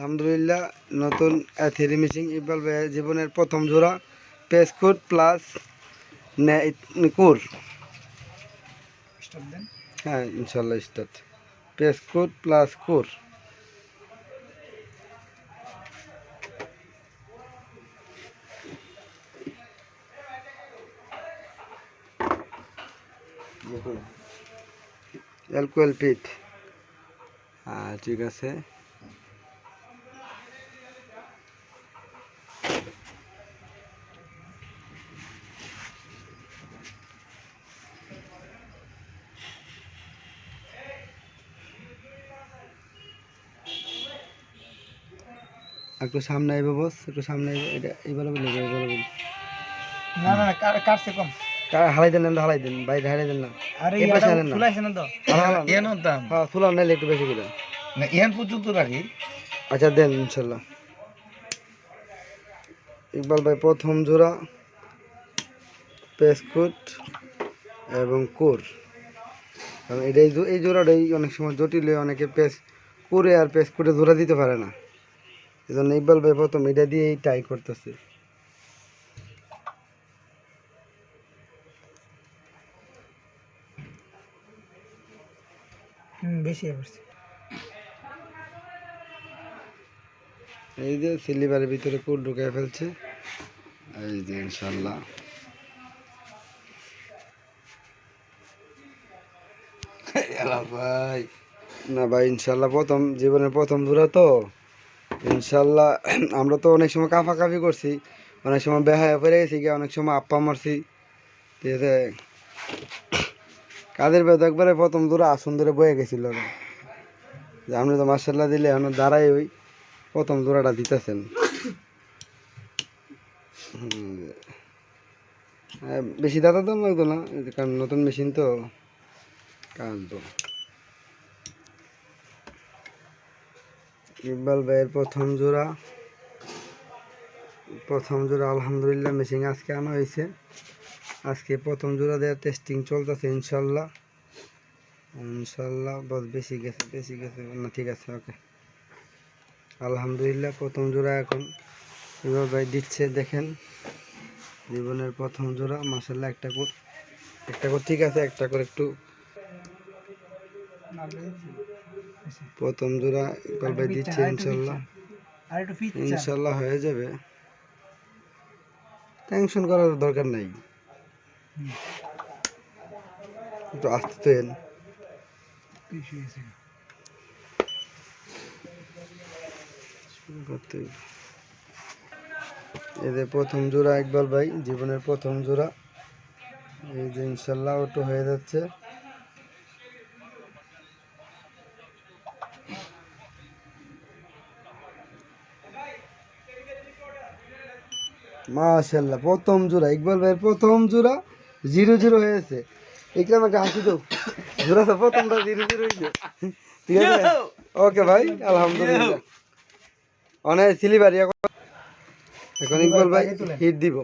আলহামদুলিল্লাহ নতুন three machine Iqbal ভাইয়ের জীবনের প্রথম জোড়া পেসকোট প্লাস কোর। হ্যাঁ ইনশাল্লাহ স্টার্ট। পেসকোট প্লাস কোর। Alcohol pit. হ্যাঁ ঠিক আছে। একটু সামনে আইব বস, একটু সামনে আইব। এটা এইভাবে বলি, এইভাবে বলি। না না কাটছে কম। হালাই দেন না, হালাই দেন বাইরে, হালাই দেন না। আরে এই পাশে হালাই না, ফুলাইছে না তো। এনো দাম হ্যাঁ ফুলাও নাইলে একটু বেশি করে না এন পর্যন্ত রাখি। আচ্ছা দেন ইনশাল্লাহ। ইকবাল ভাই প্রথম জোড়া পেসকোট এবং কোর। কারণ এটাই এই জোড়াটাই অনেক সময় জটিল, অনেকে কোরে আর পেসকোটে জোড়া দিতে পারে না। এই জন্য ইকবাল ভাই প্রথম এটা দিয়েই ট্রাই করতেছে। বেশি আসছে। এই যে সিলিভারের ভিতরে কোর ঢুকে ফেলছে। এই যে ইনশাল্লাহ ভাই না ভাই ইনশাল্লাহ প্রথম জীবনের প্রথম জোড়া তো ইনশাল্লাহ। আমরা তো অনেক সময় কাফাকাফি করছি, অনেক সময় বেহায়া পড়ে গেছি গিয়ে, অনেক সময় আপ্পা মারছি। ঠিক আছে, কাদের বেদ একবারে প্রথম জোড়া আসন ধরে বয়ে গেছিল যে আপনি তো মার্শাল্লাহ দিলে এখন দাঁড়াই ওই প্রথম জোড়াটা দিতেছেন। বেশি দাদা দাম লাগতো না, কারণ নতুন মেশিন তো কাঁদতো। ইকবাল ভাইয়ের প্রথম জোড়া আলহামদুলিল্লাহ মেশিন আজকে আনা হয়েছে। আজকে প্রথম জোড়া দেওয়ার টেস্টিং চলতেছে ইনশাল্লাহ। বস বেশি গেছে না, ঠিক আছে ওকে। আলহামদুলিল্লাহ প্রথম জোড়া এখন ইকবাল ভাই দিচ্ছে, দেখেন জীবনের প্রথম জোড়া মাশাল্লাহ। একটা করে ঠিক আছে, একটা করে একটু প্রথম জোড়া ইকবাল ভাই দিচ্ছে ইনশাল্লাহ হয়ে যাবে। টেনশন করার দরকার নাই, একটু আস্তে তো এন। এদের প্রথম জোড়া ইকবাল ভাই জীবনের প্রথম জোড়া। এই যে ইনশাল্লাহ ওটো হয়ে যাচ্ছে। মাশাল্লাহ প্রথম জোড়া ইকবাল ভাইয়ের প্রথম জোড়া 0-0 হয়েছে। এখানে আমাকে হাসি তো, জোড়া তো প্রথমটা 0-0 হয়েছে। ঠিক আছে ওকে ভাই আলহামদুলিল্লাহ। অনেক সিলিভারি এখন ইকবাল ভাই হিট দিব।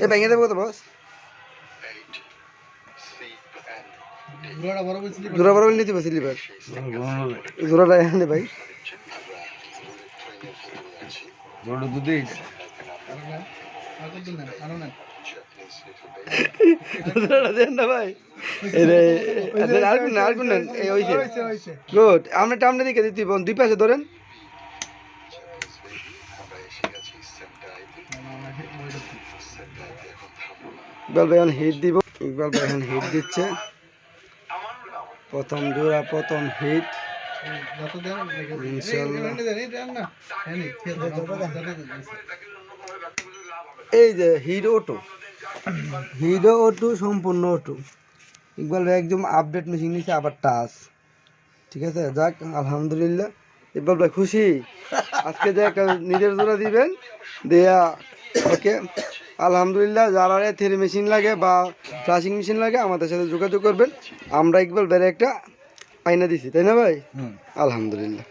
এ ভেঙে দেবো তো বস। জোড়া বড় নিতে পারছি সিলিভার জোড়াটা এখানে ভাই। বড় দুধই দেন না ভাই, গুড। আপনি টামনে দিকে দিতে দুই পাশে ধরেন। ইকবাল ভাই এখন হিট দিব। ইকবাল ভাই এখন হিট দিচ্ছে প্রথম জোড়া, প্রথম হিট ইনশাল্লাহ। এই যে হিরো অটো সম্পূর্ণ অটো। ইকবাল ভাই একদম আপডেট মেশিন নিচ্ছে, আবার টাচ। ঠিক আছে যাক আলহামদুলিল্লাহ। ইকবাল ভাই খুশি আজকে যে একটা নিজের জোড়া দিবেন দেয়া। ওকে আলহামদুলিল্লাহ। যারা থ্রি মেশিন লাগে বা ফ্লাশিং মেশিন লাগে আমাদের সাথে যোগাযোগ করবেন। আমরা ইকবাল ভাইয়ের একটা আয়না দিছি, তাই না ভাই? আলহামদুলিল্লাহ।